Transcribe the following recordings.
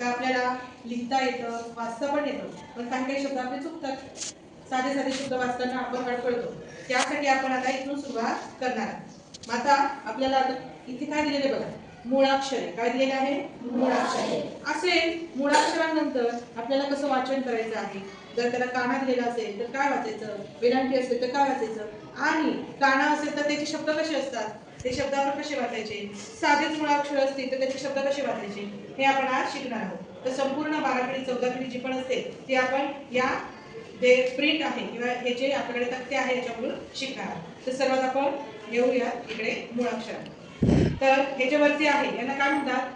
आता आपल्याला लिहिता येतं, वाचता पण येतं, पण काही काही शब्द आपले चुकतात. साधे साधे शब्द वाचताना आपण अडखळतो. त्यासाठी आपण आता इथून सुरुवात करणार आहोत. मग आता आपल्याला इथे काय दिलेले बघा, मूळाक्षरे. काय दिलेले आहे? मूळाक्षरे. असे मूळाक्षरांनंतर आपल्याला कसं वाचन करायचं आहे. जर त्याला काना दिलेला असेल तर काय वाचायचं, वेलांटी असेल तर काय वाचायचं, आणि काना असेल तर त्याचे शब्द कसे असतात, ते शब्द आपण कसे वाचायचे, साधेच मूळाक्षर असतील तर त्याचे शब्द कसे वाचायचे, हे आपण आज शिकणार आहोत. तर संपूर्ण 12 पिढी 14 पिढी जी पण असते ते आपण या जे प्रिंट आहे किंवा हे जे आपल्याकडे तक्ते आहे याच्यावरून शिकणार आहोत. तर सर्वात आपण घेऊया इकडे मूळाक्षर. तर ह्याच्यावरती आहे यांना काय म्हणतात,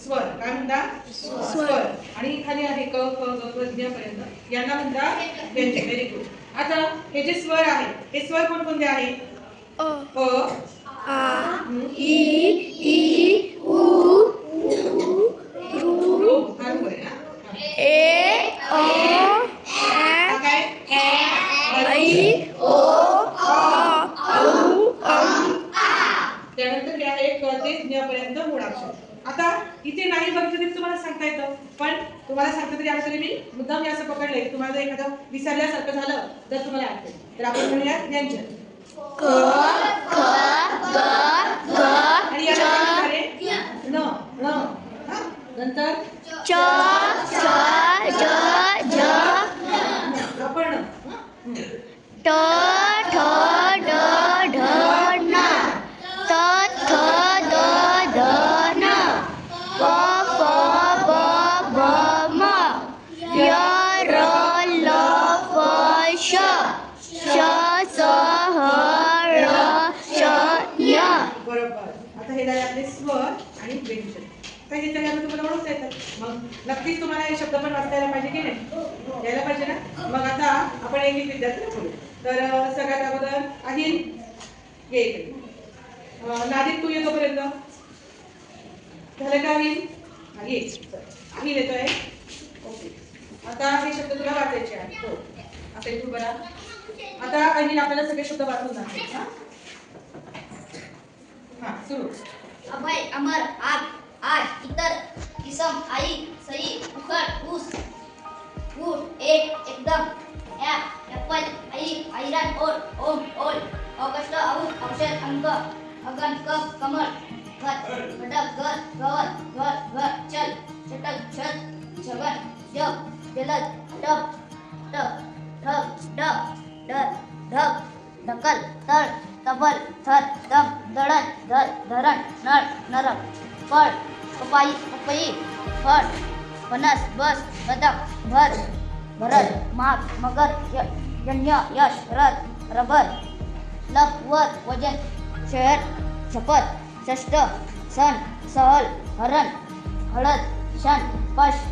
स्वर. काय म्हणतात? स्वर. आणि खाली आहे क ख ग घ पर्यंत, यांना म्हणतात व्यंजन. Very good. आता हे जे स्वर आहे हे स्वर कोणकोणते आहे? अ, आ, ई, उ, ऊ, ए, त्यानंतर काय आहे, क ते ज्ञ पर्यंत मूळाक्षर. आता इथे नाही बघितलं तरी तुम्हाला सांगता येतं, पण तुम्हाला सांगता तरी आलं तरी मी मुद्दाम हे असं पकडलंय, तुम्हाला जर एखादं विसरल्यासारखं झालं तर तुम्हाला आठवेल. तर आपण म्हणूया व्यंजन. क, ख, ग, घ, आणि याला काय आहे? न, न. नंतर च, च, ज, झ, आपण ट, ठ, ड, ढ, ण, त, थ, द, ध, न, प, फ, ब, भ, म, य, र, ल, फ, श, श, स, ह, ळ, श, य. बरोबर. आता हे झाले आपले स्वर आणि व्यंजन. काही त्याच्यावर तुम्हाला ओळखता येतात. मग नक्कीच तुम्हाला हे शब्द पण वाचता यायला पाहिजे की नाही? यायला पाहिजे ना? मग आता आपण एक एक विद्यार्थी बोलू. तर सगळ्यात अगोदर अहिल ये इकडे. नादिक तू येतो पर्यंत झालं का अहिल? ये. अहिल येतोय. ओके. आता हे शब्द तुला वाचायचे आहेत. हो. आता इथून बघा. आता अहिल आपल्याला सगळे शब्द वाचून दाखवेल. हां सुरू. अभय, अमर, आग, आज, इतर, इसम, आई, सई, उखड, ऊस, ऊट, एक, एकदम, ऍपल, आई, ऐरण, ओट, ओम, ओल, ऑगस्ट, औष, औषध, अंक, अगन, कप, कमळ, घट, घटक, घर, गवत, घर, घर, चल, चटक, छत, छगन, जग, जलद, टप, टप, ढग, डग, डर, ढग, ढकल, तळ, तबल, थर, दम, दळण, धर, धरण, नळ, नरक, फळ, पपाई, पपई, फळ, फणस, बस, बदक, भर, भरत, माग, मगर, यज्ञ, यश, रथ, रबर, लप, वर, वजन, शहर, शपथ, षष्ट, सण, सहल, हरण, हळद, क्षण, पश,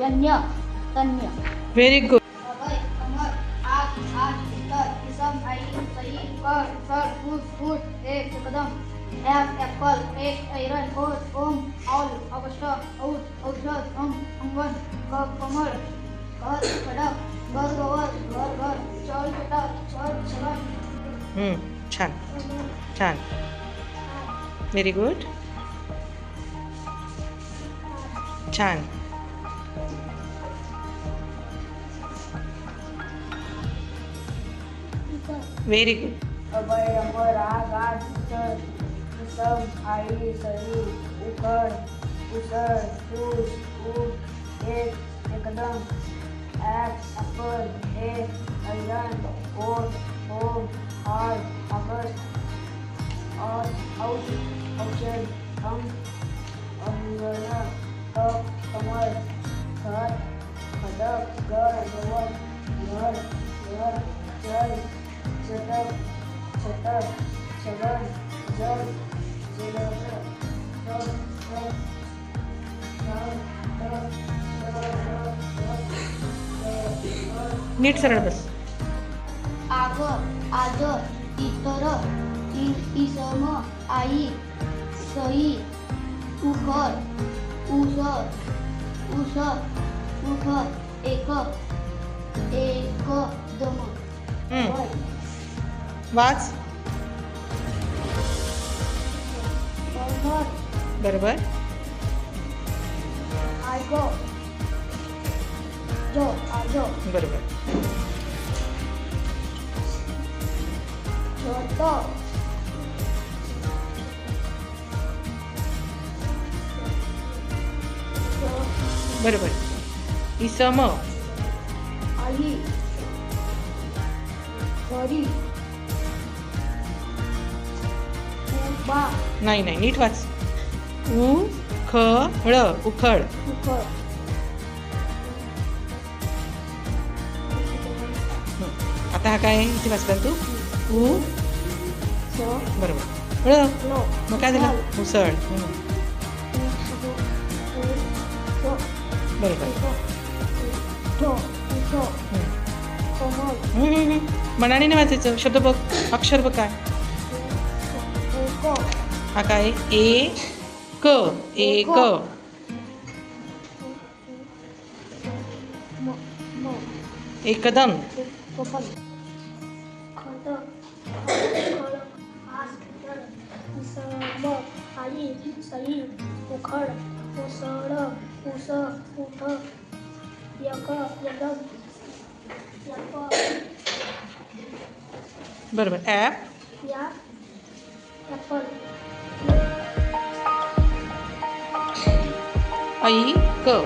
यज्ञ, तन्य. Very good. अभय, अमर, आग, आज, इतर, इसम, आई, सई, फळ, ऊस, ऊट, एक, कदम, ऍपल, एक, ऐरण, ओट, ओम, औल, ऑगस्ट, औष, औषध, अंगण, कमळ, घर, खडक, घर, गवत, घर, घर, चल, चटक, छत, छगन. छान छान. Very good. छान. Very good. अभय, अमर, आग, आज, इतर, इसम, आई, सई, उखड, उसळ, ऊस, ऊट, एक, एकदम, ऍपल, एक, ऐरण, ओट, ओम, ऑल, ऑगस्ट, औष, औषध, अंगण, कप, कमळ, घर, खडक, घर, गवत, घर, घर, चल, चटक, छटक, छगन, जल, जलद, नीट सरळ बस. आग, आज, इतर, इसम, आई, सई, उखड, ऊस, ऊस, उठ, एक, एकदम. वाच. बरोबर. आजो जो आजो बरोबर. जोतो बरोबर. इसम. आई घरी बा नाही नाही नीट वाच. उखळ उखळ. उखळ आता हा काय इथे वाचला तू. उ सो बरोबर. ळ लो मग काय झालं. मुसळ. बरोबर. मनाने वाचायचं. शब्द बघ. अक्षर बघ काय. हा काय. ए क. एक. एकदम. आई सई उखळ उसळ उस उठ यक यदम यक बरोबर. ॲप. या ॲपल ऐ क.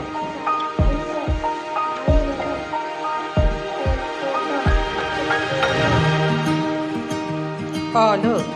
ऑल.